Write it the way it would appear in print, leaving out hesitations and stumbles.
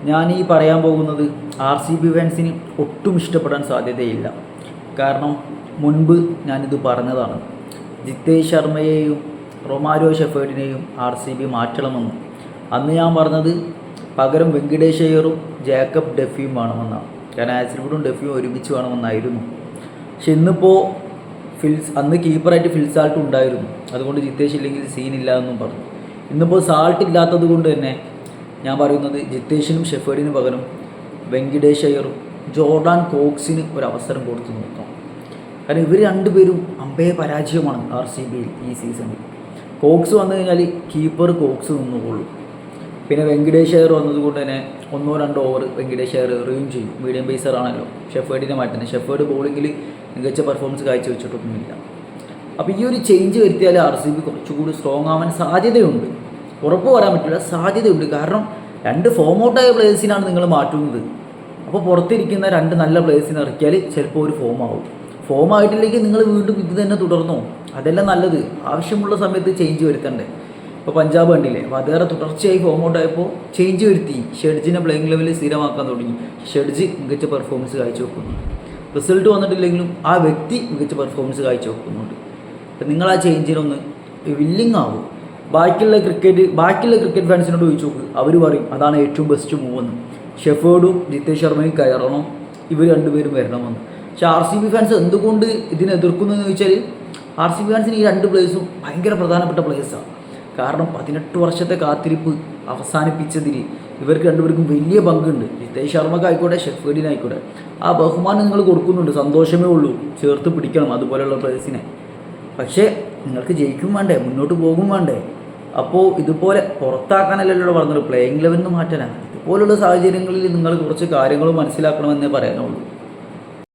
ഞാൻ ഈ പറയാൻ പോകുന്നത് ആർ സി ബി ഫാൻസിന് ഒട്ടും ഇഷ്ടപ്പെടാൻ സാധ്യതയില്ല. കാരണം മുൻപ് ഞാനിത് പറഞ്ഞതാണ്. ജിതേഷ് ശർമ്മയെയും റൊമാരിയോ ഷെഫേർഡിനെയും ആർ സി ബി മാറ്റണമെന്ന്. അന്ന് ഞാൻ പറഞ്ഞത് പകരം വെങ്കിടേഷ് അയ്യറും ജേക്കബ് ഡെഫിയും വേണമെന്നാണ്. കാരണം ആസിൽവുഡും ഡെഫിയും ഒരുമിച്ച് വേണമെന്നായിരുന്നു. പക്ഷെ ഇന്നിപ്പോൾ അന്ന് കീപ്പറായിട്ട് ഫിൽസാൾട്ട് ഉണ്ടായിരുന്നു. അതുകൊണ്ട് ജിതേഷ് ഇല്ലെങ്കിൽ സീനില്ല എന്നും പറഞ്ഞു. ഇന്നിപ്പോൾ സാൾട്ട് ഇല്ലാത്തത് കൊണ്ട് തന്നെ ഞാൻ പറയുന്നത് ജിതേഷിനും ഷെഫേർഡിനും പകരം വെങ്കിടേഷ് അയ്യറും ജോർഡാൻ കോക്സിന് ഒരു അവസരം കൊടുത്തു നോക്കാം. കാരണം ഇവർ രണ്ടുപേരും അമ്പേ പരാജയമാണ് ആർ സി ബിയിൽ ഈ സീസണിൽ. കോക്സ് വന്നു കഴിഞ്ഞാൽ കീപ്പർ കോക്സ് നിന്നുകൊള്ളൂ. പിന്നെ വെങ്കിടേഷ് അയ്യർ വന്നതുകൊണ്ട് തന്നെ 1-2 ഓവർ വെങ്കിടേഷ് അയ്യർ എറിയും ചെയ്യും. മീഡിയം പേസറാണല്ലോ. ഷെഫേർഡിനെ മാറ്റുന്നത്. ഷെഫേർഡ് ബോളിങ്ങിൽ മികച്ച പെർഫോമൻസ് കാഴ്ചവെച്ചിട്ടൊന്നുമില്ല. അപ്പോൾ ഈ ഒരു ചേഞ്ച് വരുത്തിയാൽ ആർ സി ബി കുറച്ചുകൂടി സ്ട്രോങ് ആവാൻ സാധ്യതയുണ്ട്. ഉറപ്പ് പറയാൻ പറ്റില്ല, സാധ്യതയുണ്ട്. കാരണം 2 ഫോം ഔട്ടായ പ്ലേയേഴ്സിനാണ് നിങ്ങൾ മാറ്റുന്നത്. അപ്പോൾ പുറത്തിരിക്കുന്ന 2 നല്ല പ്ലേയേഴ്സിനെ ഇറക്കിയാൽ ചിലപ്പോൾ ഒരു ഫോം ആവും. ഫോം ആയിട്ടില്ലെങ്കിൽ നിങ്ങൾ വീണ്ടും ഇത് തന്നെ തുടർന്നോ, അതെല്ലാം നല്ലത്. ആവശ്യമുള്ള സമയത്ത് ചേഞ്ച് വരുത്തണ്ടേ. ഇപ്പോൾ പഞ്ചാബ് കണ്ടില്ലേ, അപ്പോൾ അതേറെ തുടർച്ചയായി ഫോം ഔട്ടായപ്പോൾ ചേഞ്ച് വരുത്തി ഷെഡ്ജിനെ പ്ലേയിങ് ലെവലിൽ സ്ഥിരമാക്കാൻ തുടങ്ങി. ഷെഡ്ജ് മികച്ച പെർഫോമൻസ് കാഴ്ചവെക്കുന്നു. റിസൾട്ട് വന്നിട്ടില്ലെങ്കിലും ആ വ്യക്തി മികച്ച പെർഫോമൻസ് കാഴ്ചവെക്കുന്നുണ്ട്. അപ്പം നിങ്ങൾ ആ ചേഞ്ചിനൊന്ന് വില്ലിങ് ആവും. ബാക്കിയുള്ള ക്രിക്കറ്റ് ഫാൻസിനോട് ചോദിച്ചു നോക്ക്, അവർ പറയും അതാണ് ഏറ്റവും ബെസ്റ്റ് മൂവ് എന്ന്. ഷെഫേർഡും ജിതേഷ് ശർമ്മയും കയറണം, ഇവർ രണ്ടുപേരും വരണമെന്ന്. പക്ഷേ ആർ സി ബി ഫാൻസ് എന്തുകൊണ്ട് ഇതിനെ എതിർക്കുന്നതെന്ന് ചോദിച്ചാൽ ആർ സി ബി ഫാൻസിന് ഈ 2 പ്ലേയേഴ്സും ഭയങ്കര പ്രധാനപ്പെട്ട പ്ലേയേഴ്സാണ്. കാരണം 18 വർഷത്തെ കാത്തിരിപ്പ് അവസാനിപ്പിച്ചതിൽ ഇവർക്ക് രണ്ടുപേർക്കും വലിയ പങ്കുണ്ട്. ജിതേഷ് ശർമ്മക്കായിക്കോട്ടെ ഷെഫേർഡിനായിക്കോട്ടെ ആ ബഹുമാനം നിങ്ങൾ കൊടുക്കുന്നുണ്ട്. സന്തോഷമേ ഉള്ളൂ. ചേർത്ത് പിടിക്കണം അതുപോലെയുള്ള പ്ലേയേഴ്സിനെ. പക്ഷേ നിങ്ങൾക്ക് ജയിക്കും വേണ്ടേ, മുന്നോട്ട് പോകും വേണ്ടേ. അപ്പോൾ ഇതുപോലെ പുറത്താക്കാനല്ലല്ലോ പറഞ്ഞത്, പ്ലേയിങ് ലെവലിൽ നിന്ന് മാറ്റാനാണ്. ഇതുപോലുള്ള സാഹചര്യങ്ങളിൽ നിങ്ങൾ കുറച്ച് കാര്യങ്ങൾ മനസ്സിലാക്കണമെന്നേ പറയാനുള്ളൂ.